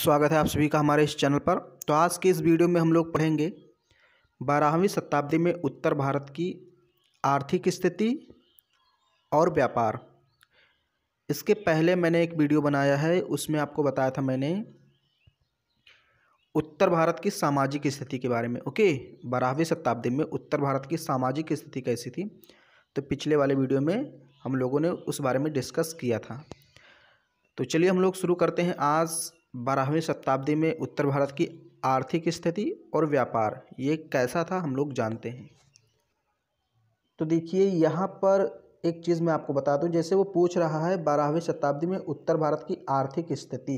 स्वागत है आप सभी का हमारे इस चैनल पर। तो आज के इस वीडियो में हम लोग पढ़ेंगे 12वीं शताब्दी में उत्तर भारत की आर्थिक स्थिति और व्यापार। इसके पहले मैंने एक वीडियो बनाया है, उसमें आपको बताया था मैंने उत्तर भारत की सामाजिक स्थिति के बारे में। ओके, 12वीं शताब्दी में उत्तर भारत की सामाजिक स्थिति कैसी थी, तो पिछले वाले वीडियो में हम लोगों ने उस बारे में डिस्कस किया था। तो चलिए हम लोग शुरू करते हैं। आज 12वीं शताब्दी में उत्तर भारत की आर्थिक स्थिति और व्यापार ये कैसा था हम लोग जानते हैं। तो देखिए यहाँ पर एक चीज़ मैं आपको बता दूं, जैसे वो पूछ रहा है 12वीं शताब्दी में उत्तर भारत की आर्थिक स्थिति,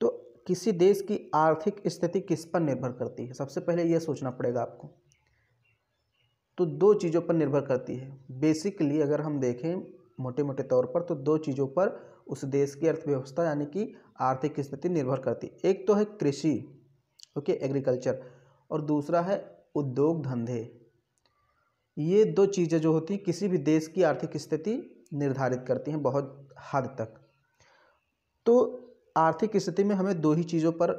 तो किसी देश की आर्थिक स्थिति किस पर निर्भर करती है, सबसे पहले ये सोचना पड़ेगा आपको। तो दो चीज़ों पर निर्भर करती है बेसिकली, अगर हम देखें मोटे मोटे तौर पर, तो दो चीज़ों पर उस देश की अर्थव्यवस्था यानी कि आर्थिक स्थिति निर्भर करती है। एक तो है कृषि, ओके, एग्रीकल्चर, और दूसरा है उद्योग धंधे। ये दो चीज़ें जो होती हैं किसी भी देश की आर्थिक स्थिति निर्धारित करती हैं बहुत हद तक। तो आर्थिक स्थिति में हमें दो ही चीज़ों पर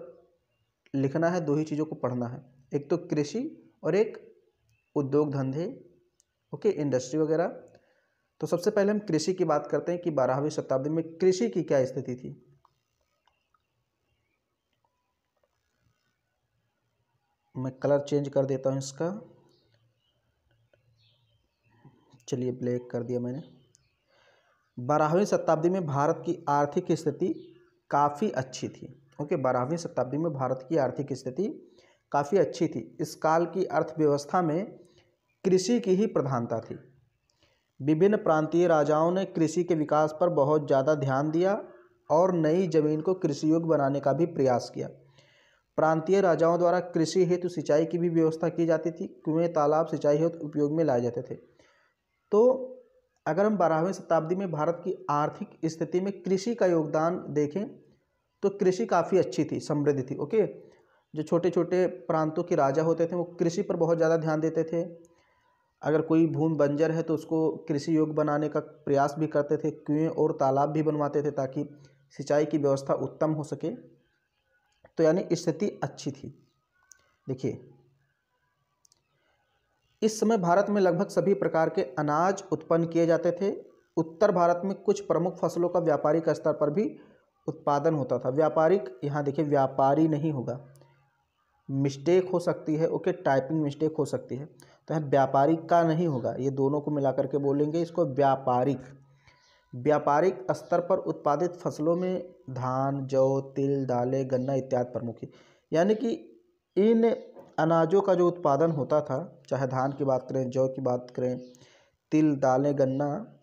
लिखना है, दो ही चीज़ों को पढ़ना है, एक तो कृषि और एक उद्योग धंधे, ओके, इंडस्ट्री वगैरह। तो सबसे पहले हम कृषि की बात करते हैं कि 12वीं शताब्दी में कृषि की क्या स्थिति थी। मैं कलर चेंज कर देता हूं इसका, चलिए ब्लैक कर दिया मैंने। 12वीं शताब्दी में भारत की आर्थिक स्थिति काफ़ी अच्छी थी। ओके, 12वीं शताब्दी में भारत की आर्थिक स्थिति काफ़ी अच्छी थी। इस काल की अर्थव्यवस्था में कृषि की ही प्रधानता थी। विभिन्न प्रांतीय राजाओं ने कृषि के विकास पर बहुत ज़्यादा ध्यान दिया और नई जमीन को कृषि योग्य बनाने का भी प्रयास किया। प्रांतीय राजाओं द्वारा कृषि हेतु सिंचाई की भी व्यवस्था की जाती थी। कुएं, तालाब सिंचाई हेतु उपयोग में लाए जाते थे। तो अगर हम 12वीं शताब्दी में भारत की आर्थिक स्थिति में कृषि का योगदान देखें तो कृषि काफ़ी अच्छी थी, समृद्ध थी। ओके, जो छोटे छोटे प्रांतों के राजा होते थे वो कृषि पर बहुत ज़्यादा ध्यान देते थे। अगर कोई भूमि बंजर है तो उसको कृषि योग्य बनाने का प्रयास भी करते थे। कुएं और तालाब भी बनवाते थे ताकि सिंचाई की व्यवस्था उत्तम हो सके। तो यानी स्थिति अच्छी थी। देखिए, इस समय भारत में लगभग सभी प्रकार के अनाज उत्पन्न किए जाते थे। उत्तर भारत में कुछ प्रमुख फसलों का व्यापारिक स्तर पर भी उत्पादन होता था। व्यापारिक, यहाँ देखिए व्यापारी नहीं होगा, मिस्टेक हो सकती है, ओके, टाइपिंग मिस्टेक हो सकती है, तो यहाँ व्यापारिक का नहीं होगा, ये दोनों को मिला करके बोलेंगे इसको व्यापारिक। व्यापारिक स्तर पर उत्पादित फसलों में धान, जौ, तिल, दालें, गन्ना इत्यादि प्रमुख है। यानी कि इन अनाजों का जो उत्पादन होता था, चाहे धान की बात करें, जौ की बात करें, तिल, दालें, गन्ना,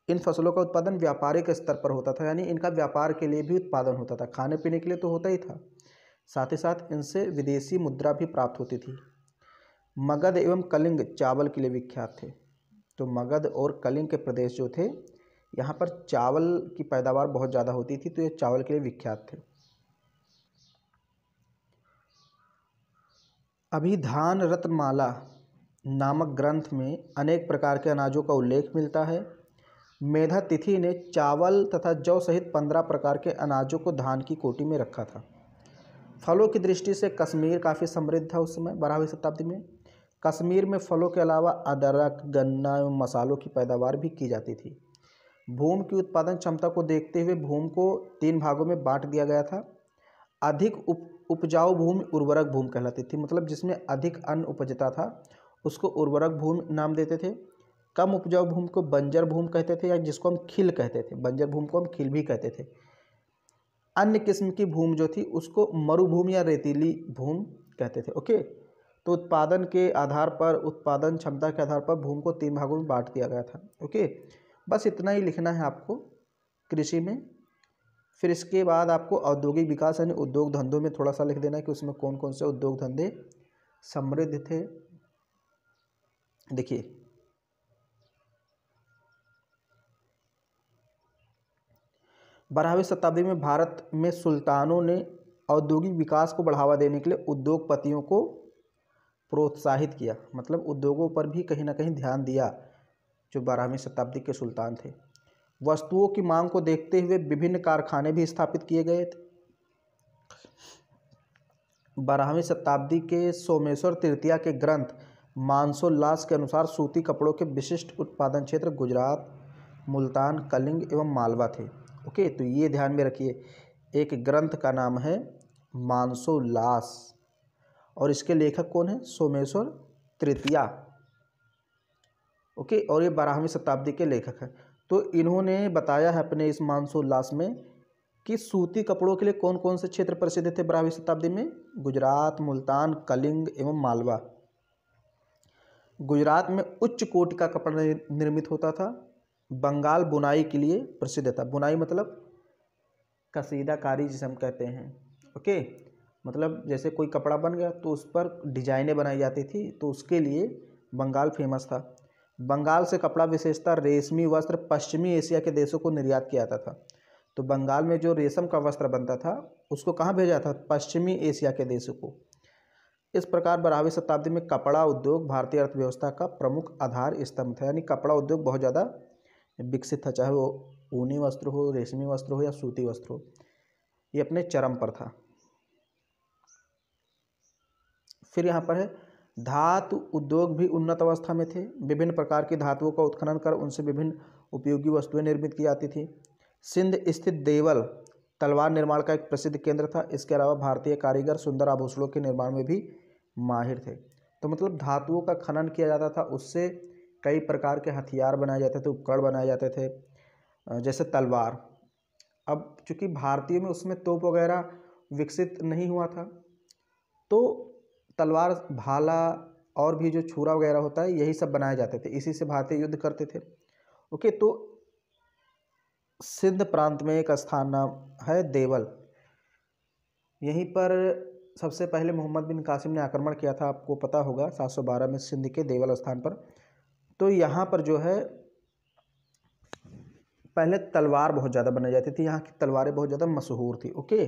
इन फसलों का उत्पादन व्यापारिक स्तर पर होता था। यानी इनका व्यापार के लिए भी उत्पादन होता था, खाने पीने के लिए तो होता ही था, साथ ही साथ इनसे विदेशी मुद्रा भी प्राप्त होती थी। मगध एवं कलिंग चावल के लिए विख्यात थे। तो मगध और कलिंग के प्रदेश जो थे, यहाँ पर चावल की पैदावार बहुत ज़्यादा होती थी, तो ये चावल के लिए विख्यात थे। अभिधान रत्नमाला नामक ग्रंथ में अनेक प्रकार के अनाजों का उल्लेख मिलता है। मेधा तिथि ने चावल तथा जौ सहित 15 प्रकार के अनाजों को धान की कोटि में रखा था। फलों की दृष्टि से कश्मीर काफ़ी समृद्ध था उस समय 12वीं शताब्दी में। कश्मीर में फलों के अलावा अदरक, गन्ना एवं मसालों की पैदावार भी की जाती थी। भूमि की उत्पादन क्षमता को देखते हुए भूमि को 3 भागों में बांट दिया गया था। अधिक उपजाऊ भूमि उर्वरक भूमि कहलाती थी, मतलब जिसमें अधिक अन्न उपजता था उसको उर्वरक भूमि नाम देते थे। कम उपजाऊ भूमि को बंजर भूमि कहते थे, या जिसको हम खिल कहते थे। बंजर भूमि को हम खिल भी कहते थे। अन्य किस्म की भूमि जो थी उसको मरुभूमि या रेतीली भूमि कहते थे। ओके, तो उत्पादन के आधार पर, उत्पादन क्षमता के आधार पर भूमि को 3 भागों में बांट दिया गया था। ओके, बस इतना ही लिखना है आपको कृषि में। फिर इसके बाद आपको औद्योगिक विकास यानी उद्योग धंधों में थोड़ा सा लिख देना है कि उसमें कौन कौन से उद्योग धंधे समृद्ध थे। देखिए, बारहवीं शताब्दी में भारत में सुल्तानों ने औद्योगिक विकास को बढ़ावा देने के लिए उद्योगपतियों को प्रोत्साहित किया, मतलब उद्योगों पर भी कहीं ना कहीं ध्यान दिया जो 12वीं शताब्दी के सुल्तान थे। वस्तुओं की मांग को देखते हुए विभिन्न कारखाने भी स्थापित किए गए थे। 12वीं शताब्दी के सोमेश्वर तृतीया के ग्रंथ मानसोल्लास के अनुसार सूती कपड़ों के विशिष्ट उत्पादन क्षेत्र गुजरात, मुल्तान, कलिंग एवं मालवा थे। ओके, तो ये ध्यान में रखिए, एक ग्रंथ का नाम है मानसोल्लास और इसके लेखक कौन है? सोमेश्वर तृतीया। ओके, और ये 12वीं शताब्दी के लेखक हैं। तो इन्होंने बताया है अपने इस मानसोल्लास में कि सूती कपड़ों के लिए कौन कौन से क्षेत्र प्रसिद्ध थे 12वीं शताब्दी में? गुजरात, मुल्तान, कलिंग एवं मालवा। गुजरात में उच्च कोटि का कपड़ा निर्मित होता था। बंगाल बुनाई के लिए प्रसिद्ध था। बुनाई मतलब कसीदाकारी जिसे हम कहते हैं। ओके, मतलब जैसे कोई कपड़ा बन गया तो उस पर डिजाइनें बनाई जाती थी, तो उसके लिए बंगाल फेमस था। बंगाल से कपड़ा विशेषतः रेशमी वस्त्र पश्चिमी एशिया के देशों को निर्यात किया जाता था। तो बंगाल में जो रेशम का वस्त्र बनता था उसको कहाँ भेजा था? पश्चिमी एशिया के देशों को। इस प्रकार 12वीं शताब्दी में कपड़ा उद्योग भारतीय अर्थव्यवस्था का प्रमुख आधार स्तंभ था। यानी कपड़ा उद्योग बहुत ज़्यादा विकसित था, चाहे वो ऊनी वस्त्र हो, रेशमी वस्त्र हो या सूती वस्त्र हो, ये अपने चरम पर था। फिर यहाँ पर है धातु उद्योग भी उन्नत अवस्था में थे। विभिन्न प्रकार की धातुओं का उत्खनन कर उनसे विभिन्न उपयोगी वस्तुएं निर्मित की जाती थी। सिंध स्थित देवल तलवार निर्माण का एक प्रसिद्ध केंद्र था। इसके अलावा भारतीय कारीगर सुंदर आभूषणों के निर्माण में भी माहिर थे। तो मतलब धातुओं का खनन किया जाता था, उससे कई प्रकार के हथियार बनाए जाते थे, उपकरण बनाए जाते थे, जैसे तलवार। अब चूंकि भारतीयों में उसमें तोप वगैरह विकसित नहीं हुआ था, तो तलवार, भाला और भी जो छुरा वगैरह होता है यही सब बनाए जाते थे, इसी से भारतीय युद्ध करते थे। ओके, तो सिंध प्रांत में एक स्थान नाम है देवल। यहीं पर सबसे पहले मोहम्मद बिन कासिम ने आक्रमण किया था, आपको पता होगा, 712 में सिंध के देवल स्थान पर। तो यहाँ पर जो है पहले तलवार बहुत ज़्यादा बनाई जाती थी, यहाँ की तलवारें बहुत ज़्यादा मशहूर थी। ओके,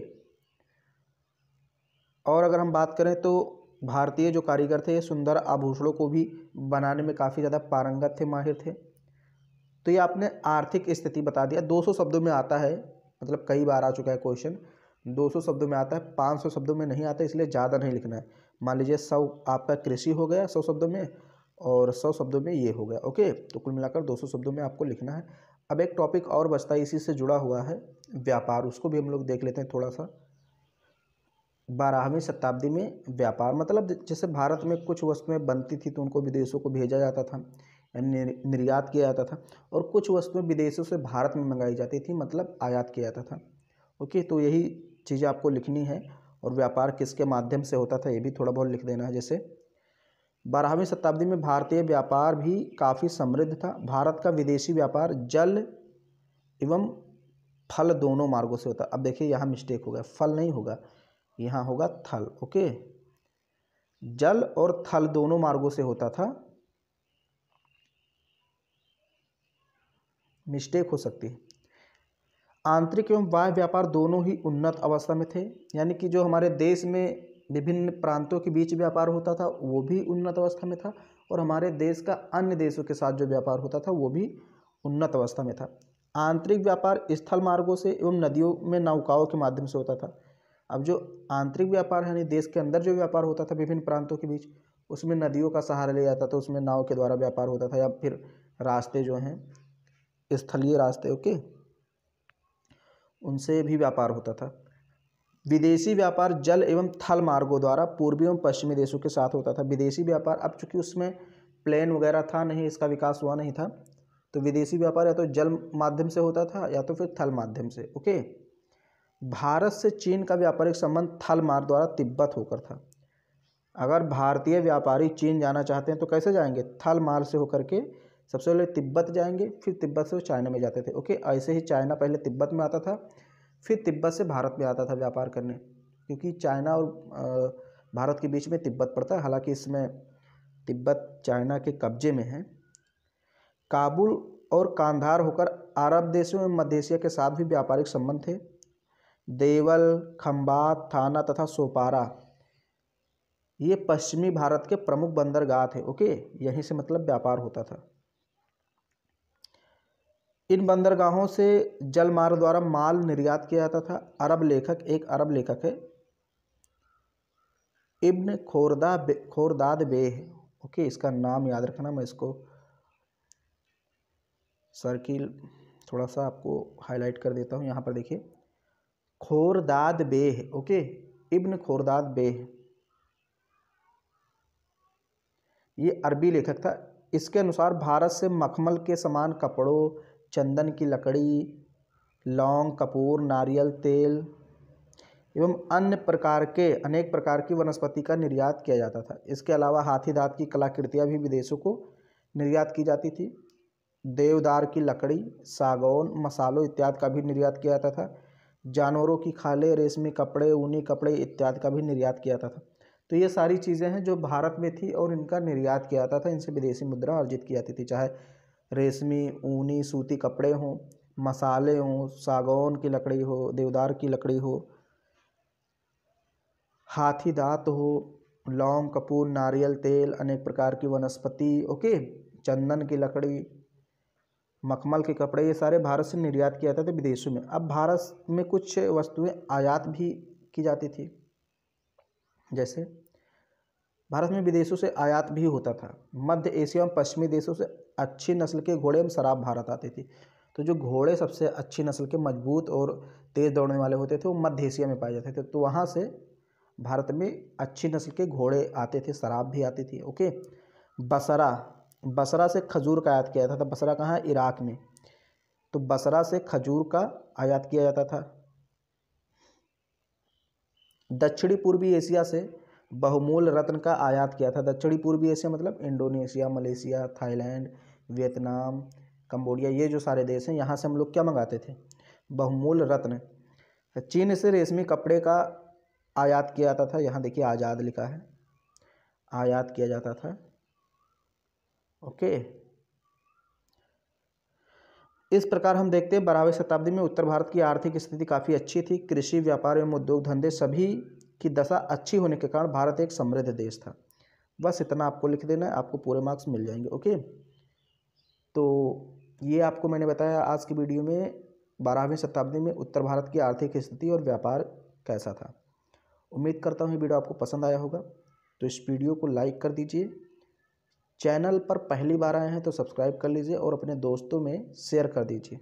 और अगर हम बात करें तो भारतीय जो कारीगर थे सुंदर आभूषणों को भी बनाने में काफ़ी ज़्यादा पारंगत थे, माहिर थे। तो ये आपने आर्थिक स्थिति बता दिया। 200 शब्दों में आता है, मतलब कई बार आ चुका है क्वेश्चन, 200 शब्दों में आता है, 500 शब्दों में नहीं आता, इसलिए ज़्यादा नहीं लिखना है। मान लीजिए 100 आपका कृषि हो गया 100 शब्दों में, और 100 शब्दों में ये हो गया। ओके, तो कुल मिलाकर 200 शब्दों में आपको लिखना है। अब एक टॉपिक और बचता है, इसी से जुड़ा हुआ है, व्यापार। उसको भी हम लोग देख लेते हैं थोड़ा सा। 12वीं शताब्दी में व्यापार मतलब जैसे भारत में कुछ वस्तुएं बनती थी तो उनको विदेशों को भेजा जाता था, यानी निर्यात किया जाता था, और कुछ वस्तुएं विदेशों से भारत में मंगाई जाती थी, मतलब आयात किया जाता था। ओके, तो यही चीज़ें आपको लिखनी है। और व्यापार किसके माध्यम से होता था ये भी थोड़ा बहुत लिख देना है। जैसे 12वीं शताब्दी में भारतीय व्यापार भी काफ़ी समृद्ध था। भारत का विदेशी व्यापार जल एवं फल दोनों मार्गों से होता। अब देखिए यहाँ मिस्टेक होगा, फल नहीं होगा, यहाँ होगा थल। ओके, जल और थल दोनों मार्गों से होता था, मिस्टेक हो सकती है। आंतरिक एवं बाह्य व्यापार दोनों ही उन्नत अवस्था में थे, यानी कि जो हमारे देश में विभिन्न प्रांतों के बीच व्यापार होता था वो भी उन्नत अवस्था में था, और हमारे देश का अन्य देशों के साथ जो व्यापार होता था वो भी उन्नत अवस्था में था। आंतरिक व्यापार स्थल मार्गों से एवं नदियों में नौकाओं के माध्यम से होता था। अब जो आंतरिक व्यापार है, यानी देश के अंदर जो व्यापार होता था विभिन्न प्रांतों के बीच, उसमें नदियों का सहारा लिया जाता था, उसमें नाव के द्वारा व्यापार होता था, या फिर रास्ते जो हैं स्थलीय रास्ते, ओके, उनसे भी व्यापार होता था। विदेशी व्यापार जल एवं थल मार्गों द्वारा पूर्वी एवं पश्चिमी देशों के साथ होता था। विदेशी व्यापार, अब चूंकि उसमें प्लेन वगैरह था नहीं, इसका विकास हुआ नहीं था, तो विदेशी व्यापार या तो जल माध्यम से होता था या तो फिर थल माध्यम से। ओके, भारत से चीन का व्यापारिक संबंध थल मार्ग द्वारा तिब्बत होकर था। अगर भारतीय व्यापारी चीन जाना चाहते हैं तो कैसे जाएंगे? थल मार्ग से होकर के सबसे पहले तिब्बत जाएंगे, फिर तिब्बत से वो चाइना में जाते थे। ओके, ऐसे ही चाइना पहले तिब्बत में आता था, फिर तिब्बत से भारत में आता था व्यापार करने, क्योंकि चाइना और भारत के बीच में तिब्बत पड़ता है। हालांकि इसमें तिब्बत चाइना के कब्जे में है। काबुल और कांधार होकर अरब देशों एवं मध्य एशिया के साथ भी व्यापारिक संबंध थे। देवल, खंबात, थाना तथा सोपारा ये पश्चिमी भारत के प्रमुख बंदरगाह थे। ओके, यहीं से मतलब व्यापार होता था। इन बंदरगाहों से जल मार्ग द्वारा माल निर्यात किया जाता था। अरब लेखक, एक अरब लेखक है इब्न खोरदाद बेह। ओके, इसका नाम याद रखना, मैं इसको सर्किल थोड़ा सा आपको हाईलाइट कर देता हूँ। यहाँ पर देखिए, खोरदाद बेह। ओके, इब्न खोरदाद बेह, ये अरबी लेखक था। इसके अनुसार भारत से मखमल के समान कपड़ों, चंदन की लकड़ी, लौंग, कपूर, नारियल तेल एवं अन्य प्रकार के अनेक प्रकार की वनस्पति का निर्यात किया जाता था। इसके अलावा हाथी दांत की कलाकृतियाँ भी विदेशों को निर्यात की जाती थी। देवदार की लकड़ी, सागौन, मसालों इत्यादि का भी निर्यात किया जाता था। जानवरों की खालें, रेशमी कपड़े, ऊनी कपड़े इत्यादि का भी निर्यात किया जाता था। तो ये सारी चीज़ें हैं जो भारत में थी और इनका निर्यात किया जाता था, इनसे विदेशी मुद्रा अर्जित की जाती थी। चाहे रेशमी, ऊनी, सूती कपड़े हों, मसाले हों, सागौन की लकड़ी हो, देवदार की लकड़ी हो, हाथी दांत हो, लौंग, कपूर, नारियल तेल, अनेक प्रकार की वनस्पति, ओके, चंदन की लकड़ी, मखमल के कपड़े, ये सारे भारत से निर्यात किया जाता था विदेशों में। अब भारत में कुछ वस्तुएं आयात भी की जाती थी। जैसे भारत में विदेशों से आयात भी होता था। मध्य एशिया और पश्चिमी देशों से अच्छी नस्ल के घोड़े एवं शराब भारत आती थी। तो जो घोड़े सबसे अच्छी नस्ल के, मजबूत और तेज़ दौड़ने वाले होते थे, वो मध्य एशिया में पाए जाते थे। तो वहाँ से भारत में अच्छी नस्ल के घोड़े आते थे, शराब भी आती थी। ओके, बसरा से खजूर का आयात किया जाता था। बसरा कहाँ है? इराक में। तो बसरा से खजूर का आयात किया जाता था। दक्षिणी पूर्वी एशिया से बहुमूल्य रत्न का आयात किया था। दक्षिणी पूर्वी एशिया मतलब Indonesia, Malaysia, Thailand, Vietnam, Cambodia, ये जो सारे देश हैं, यहाँ से हम लोग क्या मंगाते थे? बहुमूल्य रत्न। चीन से रेशमी कपड़े का आयात किया जाता था। यहाँ देखिए आज़ाद लिखा है, आयात किया जाता था। ओके, इस प्रकार हम देखते हैं 12वीं शताब्दी में उत्तर भारत की आर्थिक स्थिति काफ़ी अच्छी थी। कृषि, व्यापार एवं उद्योग धंधे सभी की दशा अच्छी होने के कारण भारत एक समृद्ध देश था। बस इतना आपको लिख देना है, आपको पूरे मार्क्स मिल जाएंगे। ओके, तो ये आपको मैंने बताया आज की वीडियो में 12वीं शताब्दी में उत्तर भारत की आर्थिक स्थिति और व्यापार कैसा था। उम्मीद करता हूँ ये वीडियो आपको पसंद आया होगा। तो इस वीडियो को लाइक कर दीजिए, चैनल पर पहली बार आए हैं तो सब्सक्राइब कर लीजिए और अपने दोस्तों में शेयर कर दीजिए।